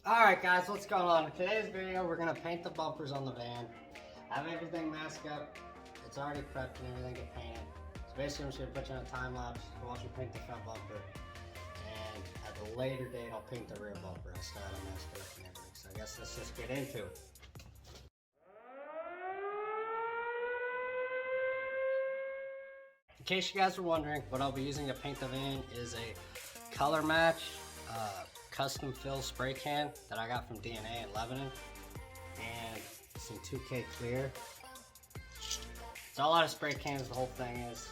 Alright guys, what's going on? In today's video, we're going to paint the bumpers on the van. I have everything masked up. It's already prepped and everything get painted. So basically I'm just going to put you on a time lapse to watch me paint the front bumper. And at a later date, I'll paint the rear bumper. I'll start to mask it up and everything. So I guess let's just get into it. In case you guys are wondering, what I'll be using to paint the van is a color match custom fill spray can that I got from DNA in Lebanon, and some 2K clear. It's a lot of spray cans, the whole thing is.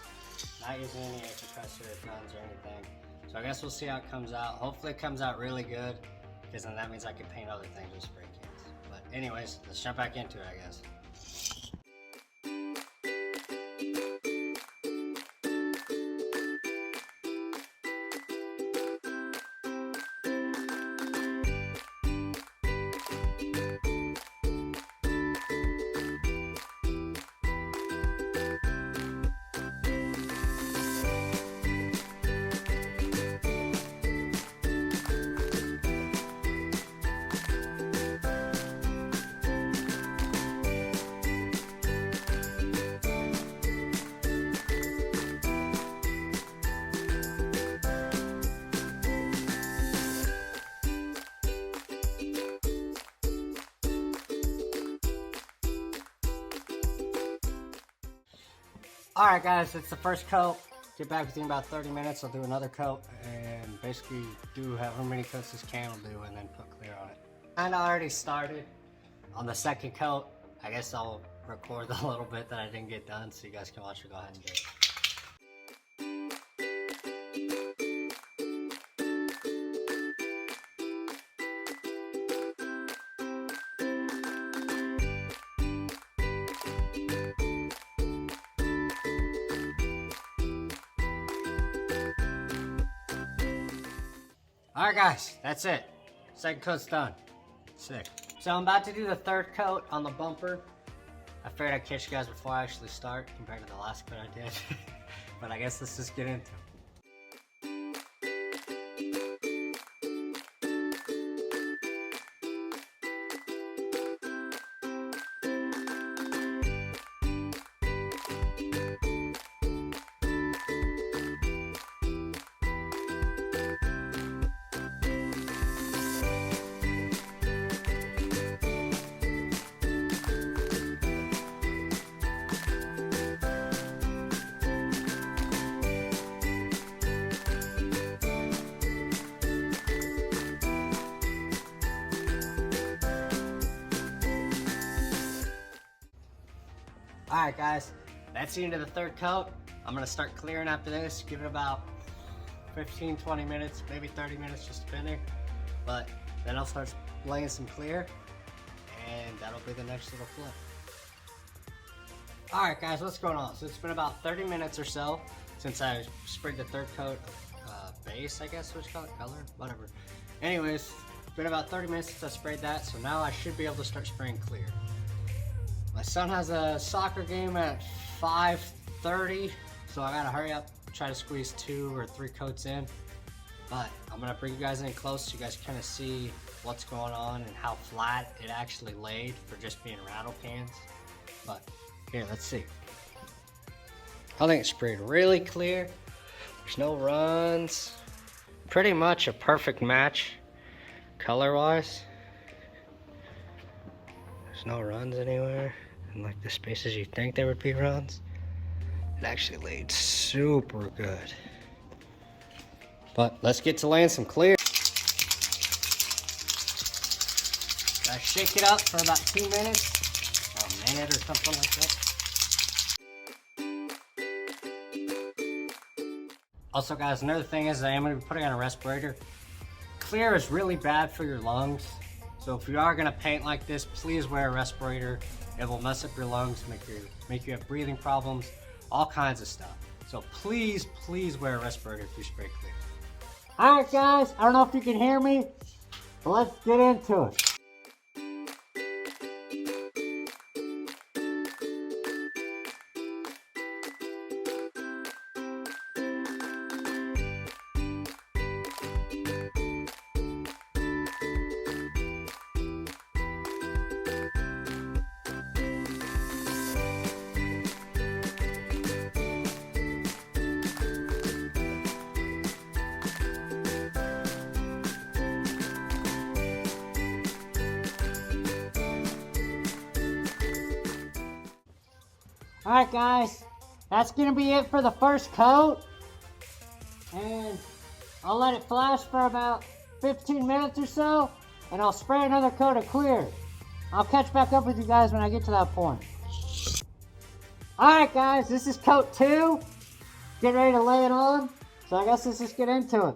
Not using any air compressor or guns or anything. So I guess we'll see how it comes out. Hopefully it comes out really good, because then that means I can paint other things with spray cans. But anyways, let's jump back into it, I guess. Alright guys, it's the first coat. Get back with you in about 30 minutes. I'll do another coat and basically do however many coats this can will do and then put clear on it. And I already started on the second coat. I guess I'll record the little bit that I didn't get done so you guys can watch it. Go ahead and do it. Alright guys, that's it. Second coat's done. Sick. So I'm about to do the third coat on the bumper. I figured I'd catch you guys before I actually start compared to the last coat I did. But I guess let's just get into it. Alright guys, that's the end of the third coat. I'm going to start clearing after this. Give it about 15-20 minutes, maybe 30 minutes, just depending. But then I'll start laying some clear, and that'll be the next little flip. Alright guys, what's going on? So it's been about 30 minutes or so since I sprayed the third coat of base, I guess what you call it, color, whatever. Anyways, it's been about 30 minutes since I sprayed that, so now I should be able to start spraying clear. My son has a soccer game at 5:30, so I gotta hurry up, try to squeeze 2 or 3 coats in. But I'm gonna bring you guys in close so you guys kind of see what's going on and how flat it actually laid for just being rattle cans. But here, let's see. I think it's sprayed really clear. There's no runs. Pretty much a perfect match color-wise. There's no runs anywhere. And like the spaces you think there would be runs, it actually laid super good. But let's get to laying some clear. Gotta shake it up for about 2 minutes, or a minute or something like that. Also guys, another thing is I am going to be putting on a respirator. Clear is really bad for your lungs. So if you are going to paint like this, please wear a respirator. It will mess up your lungs, make you have breathing problems, all kinds of stuff. So please wear a respirator if you spray clear. Alright guys, I don't know if you can hear me, but let's get into it. Alright guys, that's gonna be it for the first coat. And I'll let it flash for about 15 minutes or so, and I'll spray another coat of clear. I'll catch back up with you guys when I get to that point. Alright guys, this is coat 2. Getting ready to lay it on, so I guess let's just get into it.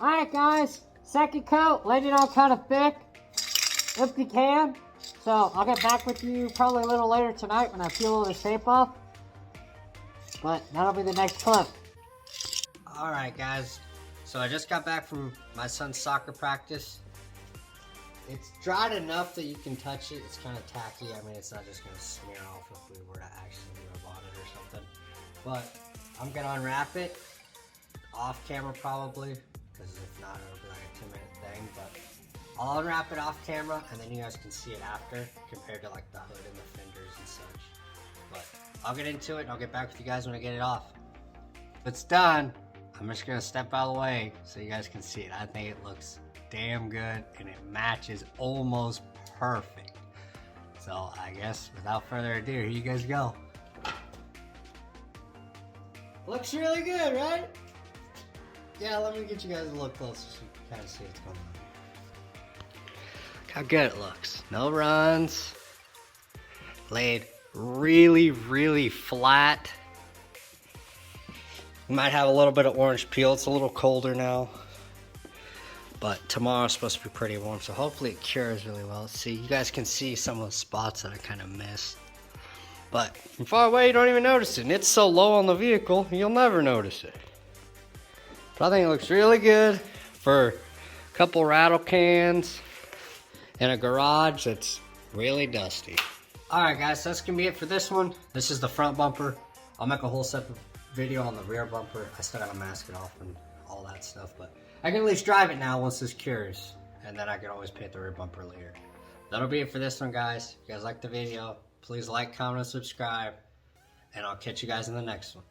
Alright guys, second coat, laid it on kind of thick, if you can. So I'll get back with you probably a little later tonight when I peel all the shape off. But that'll be the next clip. Alright guys, so I just got back from my son's soccer practice. It's dried enough that you can touch it. It's kind of tacky. I mean, it's not just going to smear off if we were to actually rub on it or something. But I'm going to unwrap it off camera probably. Because if not, it'll be like a 2-minute thing, but I'll unwrap it off camera and then you guys can see it after compared to like the hood and the fenders and such. But I'll get into it and I'll get back with you guys when I get it off. If it's done, I'm just gonna step out of the way so you guys can see it. I think it looks damn good and it matches almost perfect. So I guess without further ado, here you guys go. Looks really good, right? Yeah, let me get you guys a look closer so you can kind of see what's going on. Look how good it looks. No runs. Laid really, really flat. You might have a little bit of orange peel. It's a little colder now. But tomorrow's supposed to be pretty warm, so hopefully it cures really well. Let's see, you guys can see some of the spots that I kind of missed. But from far away, you don't even notice it. And it's so low on the vehicle, you'll never notice it. But I think it looks really good for a couple rattle cans and a garage that's really dusty. Alright guys, so that's going to be it for this one. This is the front bumper. I'll make a whole separate video on the rear bumper. I still got to mask it off and all that stuff. But I can at least drive it now once this cures. And then I can always paint the rear bumper later. That'll be it for this one guys. If you guys liked the video, please like, comment, and subscribe. And I'll catch you guys in the next one.